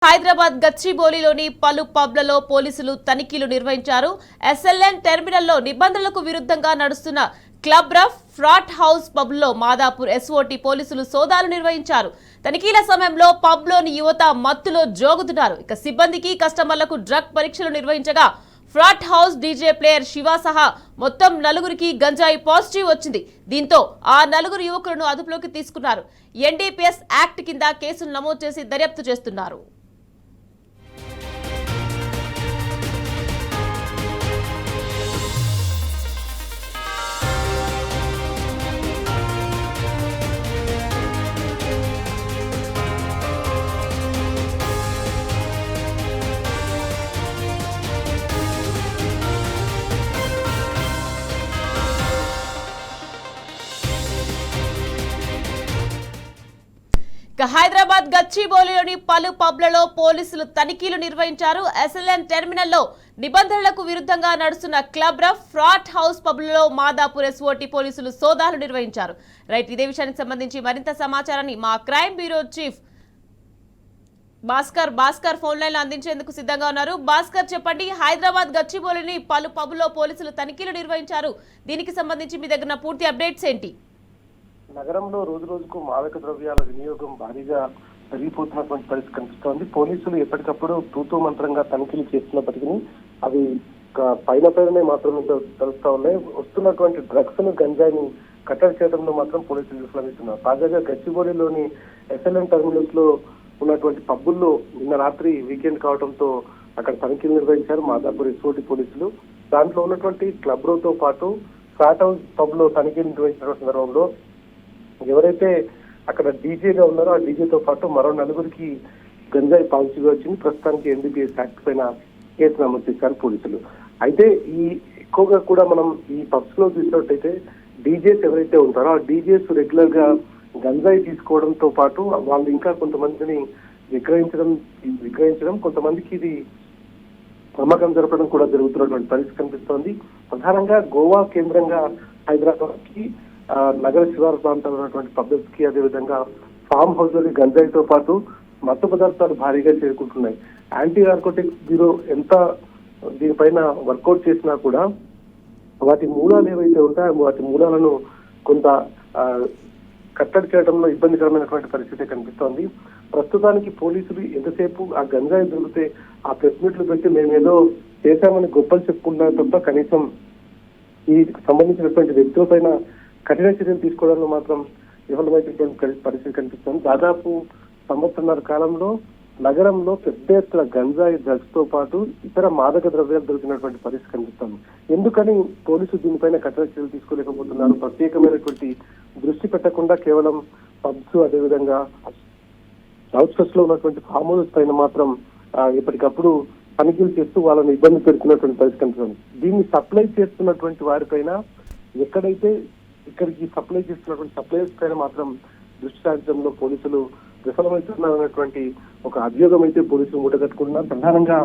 హైదరాబాద్ గచ్చిబౌలిలోని పలు పబ్లలో పోలీసులు తనిఖీలు నిర్వహించారు. ఎస్ఎల్ఎన్ టెర్మినల్లో నిబంధనలకు విరుద్ధంగా నడుస్తున్న క్లబ్ రఫ్ ఫ్రాట్ హౌస్ పబ్లో మాదాపూర్ ఎస్ఓటీ పోలీసులు సోదాలు నిర్వహించారు. తనిఖీల సమయంలో పబ్లోని యువత మత్తులో జోగుతున్నారు. ఇక సిబ్బందికి కస్టమర్లకు డ్రగ్ పరీక్షలు నిర్వహించగా ఫ్రాట్ హౌస్ డీజే ప్లేయర్ శివ సహా మొత్తం నలుగురికి గంజాయి పాజిటివ్ వచ్చింది. దీంతో ఆ నలుగురు యువకులను అదుపులోకి తీసుకున్నారు. ఎన్డీపీఎస్ యాక్ట్ కింద కేసులు నమోదు చేసి దర్యాప్తు చేస్తున్నారు. హైదరాబాద్ గచ్చిబౌలిలోని పలు పబ్లలో పోలీసులు తనిఖీలు నిర్వహించారు. ఎస్ఎల్ఎన్ టెర్మినల్లో నిబంధనలకు విరుద్ధంగా నడుస్తున్న క్లబ్ రఫ్ ఫ్రాట్ హౌస్ పబ్లలో మాదాపూర్ ఎస్ఓటీ పోలీసులు సోదాలు నిర్వహించారు. రైట్, ఇదే విషయానికి సంబంధించి మరింత సమాచారాన్ని మా crime bureau chief Bhaskar phone line లో అందించేందుకు సిద్ధంగా ఉన్నారు. భాస్కర్, చెప్పండి, హైదరాబాద్ గచ్చిబౌలిని పలు పబ్లో పోలీసులు తనిఖీలు నిర్వహించారు. దీనికి సంబంధించి మీ దగ్గర పూర్తి అప్డేట్స్ ఏంటి? నగరంలో రోజు రోజుకు మాదక ద్రవ్యాల వినియోగం భారీగా పెరిగిపోతున్నటువంటి పరిస్థితి కనిపిస్తోంది. పోలీసులు ఎప్పటికప్పుడు తూతూ మంత్రంగా తనిఖీలు చేస్తున్నప్పటికీ అవి పైననే మాత్రమే తెలుస్తా ఉన్నాయి. వస్తున్నటువంటి డ్రగ్స్ ను గంజాయిని కట్టడి చేయడంలో మాత్రం పోలీసులు విఫలమవుతున్నారు. తాజాగా గచ్చిబౌలిలోని ఎస్ఎల్ఎన్ టెర్మినల్స్ లో ఉన్నటువంటి పబ్బుల్లో నిన్న రాత్రి వీకెండ్ కావడంతో అక్కడ తనిఖీలు నిర్వహించారు మాదాపూర్ ఎస్ఓటీ పోలీసులు. దాంట్లో ఉన్నటువంటి క్లబ్ రోతో పాటు ఫ్లాట్ హౌస్ పబ్ లో తనిఖీలు నిర్వహించిన సందర్భంలో ఎవరైతే అక్కడ డీజేగా ఉన్నారో ఆ డీజేతో పాటు మరో నలుగురికి గంజాయి పాజిటివ్ వచ్చింది. ప్రస్తుతానికి ఎన్డీపీఎస్ యాక్ట్ పైన కేసు నమోదు చేశారు పోలీసులు. అయితే ఈ ఎక్కువగా కూడా మనం ఈ పబ్స్ లో చూసినట్టయితే డీజేస్ ఎవరైతే ఉంటారో ఆ డీజేస్ రెగ్యులర్ గా గంజాయి తీసుకోవడంతో పాటు వాళ్ళు ఇంకా కొంతమందిని విక్రయించడం కొంతమందికి ఇది అమ్మకం జరపడం కూడా జరుగుతున్నటువంటి పరిస్థితి కనిపిస్తోంది. ప్రధానంగా గోవా కేంద్రంగా హైదరాబాద్ కి నగర శివారు ప్రాంతాల్లో ఉన్నటువంటి పబ్లిక్ కి అదేవిధంగా ఫామ్ హౌస్ లోని గంజాయితో పాటు మత్తు పదార్థాలు భారీగా చేరుకుంటున్నాయి. యాంటీ నార్కోటిక్స్ బ్యూరో ఎంత దీనిపైన వర్కౌట్ చేసినా కూడా వాటి మూలాలు ఏవైతే ఉంటాయో వాటి మూలాలను కొంత కట్టడి చేయడంలో ఇబ్బందికరమైనటువంటి పరిస్థితి కనిపిస్తోంది. ప్రస్తుతానికి పోలీసులు ఎంతసేపు ఆ గంజాయి దొరికితే ఆ ప్రెస్ మీట్లు పెట్టి మేమేదో చేశామని గొప్పలు చెప్పుకున్నారు తప్ప కనీసం ఈ సంబంధించినటువంటి వ్యక్తులపైన కఠిన చర్యలు తీసుకోవడంలో మాత్రం విఫలమైనటువంటి పరిస్థితి కనిపిస్తుంది. దాదాపు సంవత్సరాల కాలంలో నగరంలో పెద్ద ఎత్తున గంజాయి డ్రగ్స్ తో పాటు ఇతర మాదక ద్రవ్యాలు దొరికినటువంటి పరిస్థితి కనిపిస్తుంది. ఎందుకని పోలీసులు దీనిపైన కఠిన చర్యలు తీసుకోలేకపోతున్నారు? ప్రత్యేకమైనటువంటి దృష్టి పెట్టకుండా కేవలం పబ్స్ అదేవిధంగా అవుట్స్కట్స్ లో ఉన్నటువంటి ఫామ్ హౌస్ పైన మాత్రం ఎప్పటికప్పుడు తనిఖీలు చేస్తూ వాళ్ళని ఇబ్బంది పెడుతున్నటువంటి పరిస్థితి కనిపిస్తుంది. దీన్ని సప్లై చేస్తున్నటువంటి వారిపైన ఎక్కడైతే ఇక్కడికి సప్లై చేస్తున్నటువంటి సప్లైర్స్ పైన మాత్రం దృష్టి సారించడంలో పోలీసులు విఫలమవుతున్నారన్నటువంటి ఒక అభియోగం అయితే పోలీసులు మూటగట్టుకుంటున్నారు. ప్రధానంగా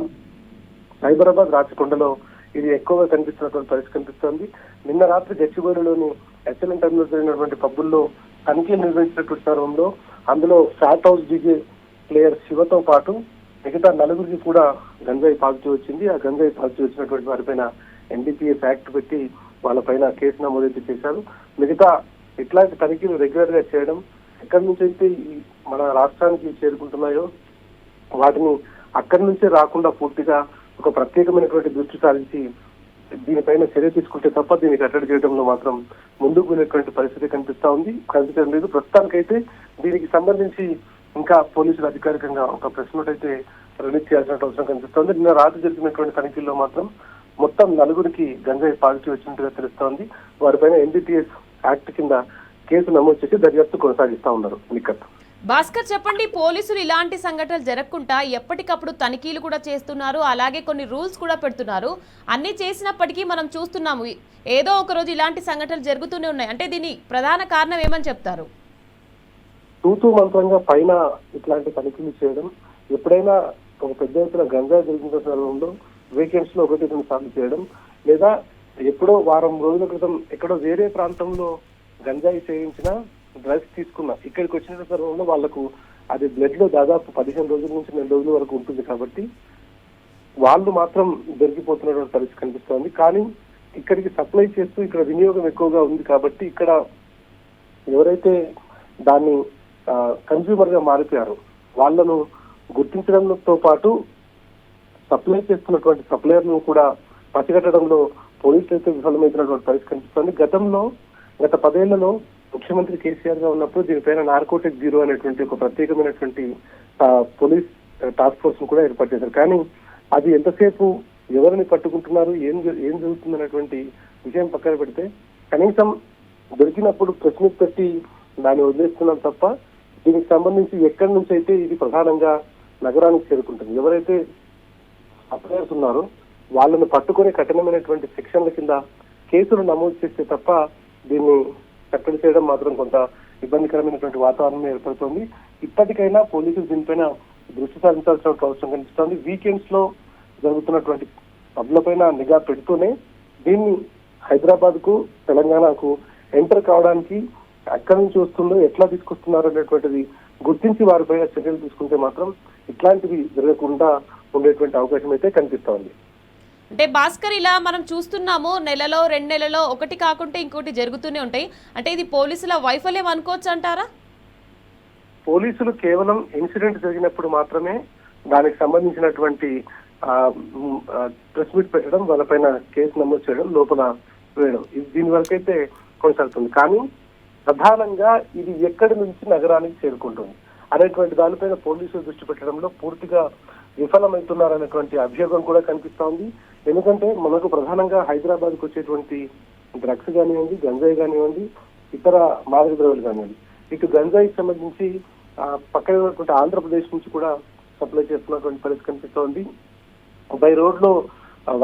సైబరాబాద్ రాచకొండలో ఇది ఎక్కువగా కనిపిస్తున్నటువంటి పరిస్థితి కనిపిస్తోంది. నిన్న రాత్రి గచ్చిబౌలిలోని ఎస్ఎల్ఎన్ టెర్మినల్ జరిగినటువంటి పబ్బుల్లో తనిఖీలు నిర్వహించినటువంటి సందర్భంలో అందులో ఫ్లాట్ హౌస్ డీజే ప్లేయర్ శివతో పాటు మిగతా నలుగురికి కూడా గంజాయి పాజిటివ్ వచ్చింది. ఆ గంజాయి పాజిటివ్ వచ్చినటువంటి వారిపైన ఎన్డీపీఎస్ యాక్ట్ పెట్టి వాళ్ళపైన కేసు నమోదైతే చేశారు. మిగతా ఇట్లాంటి తనిఖీలు రెగ్యులర్ గా చేయడం, ఎక్కడి నుంచి అయితే మన రాష్ట్రానికి చేరుకుంటున్నాయో వాటిని అక్కడి నుంచే రాకుండా పూర్తిగా ఒక ప్రత్యేకమైనటువంటి దృష్టి సారించి దీనిపైన చర్య తీసుకుంటే తప్ప దీన్ని కట్టడి చేయడంలో మాత్రం ముందుకు వెళ్ళేటువంటి పరిస్థితి కనిపించడం లేదు. ప్రస్తుతానికైతే దీనికి సంబంధించి ఇంకా పోలీసులు అధికారికంగా ఒక ప్రెస్ నోట్ అయితే రిలీజ్ చేయాల్సిన అవసరం కనిపిస్తోంది. నిన్న రాత్రి జరిగినటువంటి తనిఖీల్లో మాత్రం మొత్తం నలుగురికి గంజాయి పాజిటివ్ వచ్చినట్టుగా తెలుస్తోంది. వారిపైన ఎన్డీపీఎస్ యాక్ట్ కింద కేసు నమోదు చేసి దర్యాప్తు కొనసాగిస్తా ఉన్నారు. భాస్కర్, చెప్పండి, పోలీసులు ఇలాంటి సంఘటనలు జరగకుండా ఎప్పటికప్పుడు తనిఖీలు కూడా చేస్తున్నారు, అలాగే కొన్ని రూల్స్ కూడా పెడుతున్నారు. అన్ని చేసినప్పటికీ మనం చూస్తున్నాము ఏదో ఒక రోజు ఇలాంటి సంఘటనలు జరుగుతూనే ఉన్నాయి. అంటే దీని ప్రధాన కారణం ఏమని చెప్తారు? తూతూ మంత్రంగా పైన ఇట్లాంటి తనిఖీలు చేయడం, ఎప్పుడైనా ఒక పెద్ద ఎత్తున గంజాయి జరిగిన సందర్భంలో వీకెండ్స్ లో 1-2 సార్లు చేయడం, లేదా ఎప్పుడో వారం రోజుల క్రితం ఎక్కడో వేరే ప్రాంతంలో గంజాయి సేవించిన డ్రగ్స్ తీసుకున్నా ఇక్కడికి వచ్చిన సందర్భంలో వాళ్లకు అది బ్లడ్ లో దాదాపు 15 రోజుల నుంచి 2 రోజుల వరకు ఉంటుంది కాబట్టి వాళ్ళు మాత్రం దొరికిపోతున్నటువంటి పరిస్థితి కనిపిస్తోంది. కానీ ఇక్కడికి సప్లై చేస్తూ ఇక్కడ వినియోగం ఎక్కువగా ఉంది కాబట్టి ఇక్కడ ఎవరైతే దాన్ని కన్స్యూమర్ గా మారిపోయారో వాళ్ళను గుర్తించడంతో పాటు సప్లై చేస్తున్నటువంటి సప్లయర్లను కూడా పసిగట్టడంలో పోలీసులు అయితే విఫలమవుతున్నటువంటి పరిస్థితి కనిపిస్తోంది. గత 10 ఏళ్లలో ముఖ్యమంత్రి కేసీఆర్ గా ఉన్నప్పుడు దీనిపైన నార్కోటిక్ బ్యూరో అనేటువంటి ఒక ప్రత్యేకమైనటువంటి పోలీస్ టాస్క్ ఫోర్స్ ను కూడా ఏర్పాటు చేశారు. కానీ అది ఎంతసేపు ఎవరిని పట్టుకుంటున్నారు, ఏం జరుగుతుంది అనేటువంటి విషయం పక్కన పెడితే కనీసం దొరికినప్పుడు ప్రెస్ మీట్ పెట్టి దాన్ని వదిలేస్తున్నాం తప్ప దీనికి సంబంధించి ఎక్కడి నుంచి అయితే ఇది ప్రధానంగా నగరానికి చేరుకుంటుంది. ఎవరైతే అప్లయర్స్ ఉన్నారో వాళ్ళను పట్టుకుని కఠినమైనటువంటి సెక్షన్ల కింద కేసులు నమోదు చేస్తే తప్ప దీన్ని కట్టడి చేయడం మాత్రం కొంత ఇబ్బందికరమైనటువంటి వాతావరణం ఏర్పడుతోంది. ఇప్పటికైనా పోలీసులు దీనిపైన దృష్టి సారించాల్సిన అవసరం కనిపిస్తోంది. వీకెండ్స్ లో జరుగుతున్నటువంటి పబ్లపైన నిఘా పెడుతూనే దీన్ని హైదరాబాద్ కు తెలంగాణకు ఎంటర్ కావడానికి ఎక్కడి నుంచి వస్తుందో ఎట్లా తీసుకొస్తున్నారు అనేటువంటిది గుర్తించి వారిపైన చర్యలు తీసుకుంటే మాత్రం ఇట్లాంటివి జరగకుండా ఉండేటువంటి అవకాశం అయితే కనిపిస్తోంది. అంటే భాస్కర్, ఇలా మనం చూస్తున్నాము నెలలో 2 నెలలో ఒకటి కాకుంటే ఇంకోటి జరుగుతూనే ఉంటాయి. అంటే ఇది పోలీసుల వైఫల్యం అనుకోవచ్చు అంటారా? పోలీసులు కేవలం ఇన్సిడెంట్ జరిగినప్పుడు మాత్రమే దానికి సంబంధించినటువంటి ప్రెస్ మీట్ పెట్టడం, వాళ్ళపైన కేసు నమోదు చేయడం, లోపల వేయడం, దీని వరకైతే కొనసాగుతుంది. కానీ ప్రధానంగా ఇది ఎక్కడి నుంచి నగరానికి చేరుకుంటుంది అనేటువంటి దానిపైన పోలీసులు దృష్టి పెట్టడంలో పూర్తిగా విఫలమవుతున్నారనేటువంటి అభియోగం కూడా కనిపిస్తోంది. ఎందుకంటే మనకు ప్రధానంగా హైదరాబాద్కు వచ్చేటువంటి డ్రగ్స్ కానివ్వండి, గంజాయి కానివ్వండి, ఇతర మాదక ద్రవ్యాలు కానివ్వండి, ఇటు గంజాయికి సంబంధించి పక్కన ఉన్నటువంటి ఆంధ్రప్రదేశ్ నుంచి కూడా సప్లై చేస్తున్నటువంటి పరిస్థితి కనిపిస్తోంది. బై రోడ్ లో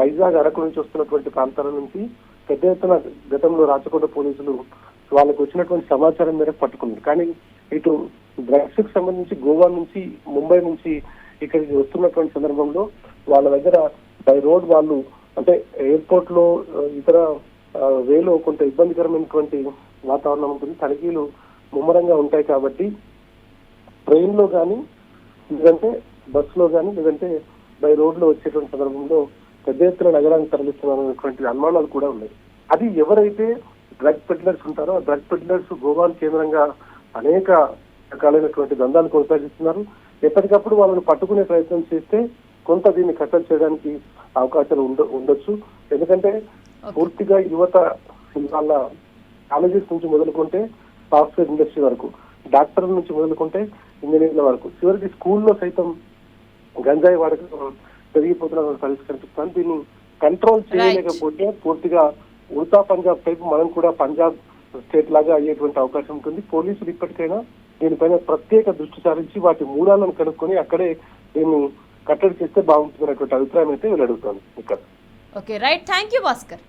వైజాగ్, అరకు నుంచి వస్తున్నటువంటి ప్రాంతాల నుంచి పెద్ద ఎత్తున గతంలో రాచకొండ పోలీసులు వాళ్ళకు వచ్చినటువంటి సమాచారం మేరకు పట్టుకున్నారు. కానీ ఇటు డ్రగ్స్ కి సంబంధించి గోవా నుంచి, ముంబై నుంచి ఇక్కడికి వస్తున్నటువంటి సందర్భంలో వాళ్ళ దగ్గర బై రోడ్ వాళ్ళు అంటే ఎయిర్పోర్ట్ లో ఇతర వేలో కొంత ఇబ్బందికరమైనటువంటి వాతావరణం ఉంటుంది. తనిఖీలు ముమ్మరంగా ఉంటాయి కాబట్టి ట్రైన్ లో కానీ, లేదంటే బస్ లో కానీ, లేదంటే బై రోడ్ లో వచ్చేటువంటి సందర్భంలో పెద్ద ఎత్తున నగరానికి తరలిస్తున్నటువంటి అనుమానాలు కూడా ఉన్నాయి. అది ఎవరైతే డ్రగ్ పెడ్లర్స్ ఉంటారో ఆ డ్రగ్ పెడ్లర్స్ గోవాను కేంద్రంగా అనేక రకాలైనటువంటి దందాలు కొనసాగిస్తున్నారు. ఎప్పటికప్పుడు వాళ్ళని పట్టుకునే ప్రయత్నం చేస్తే కొంత దీన్ని కట్టడి చేయడానికి అవకాశాలు ఉండొచ్చు. ఎందుకంటే పూర్తిగా యువత వాళ్ళ కాలేజెస్ నుంచి మొదలుకుంటే సాఫ్ట్వేర్ ఇండస్ట్రీ వరకు, డాక్టర్ల నుంచి మొదలుకుంటే ఇంజనీర్ల వరకు, చివరికి స్కూల్లో సైతం గంజాయి వాడకం పెరిగిపోతున్న పరిస్థితి కనిపిస్తుంది. దీన్ని కంట్రోల్ చేయలేకపోతే పూర్తిగా ఉల్టా పంజాబ్ టైపు మనం కూడా పంజాబ్ స్టేట్ లాగా అయ్యేటువంటి అవకాశం ఉంటుంది. పోలీసులు ఇప్పటికైనా దీనిపైన ప్రత్యేక దృష్టి సారించి వాటి మూలాలను కనుక్కొని అక్కడే దీన్ని కట్టడి చేస్తే బాగుంటుందనేటువంటి అభిప్రాయం అయితే వీళ్ళు అడుగుతాను ఇక్కడ. Okay, right. Thank you Bhaskar.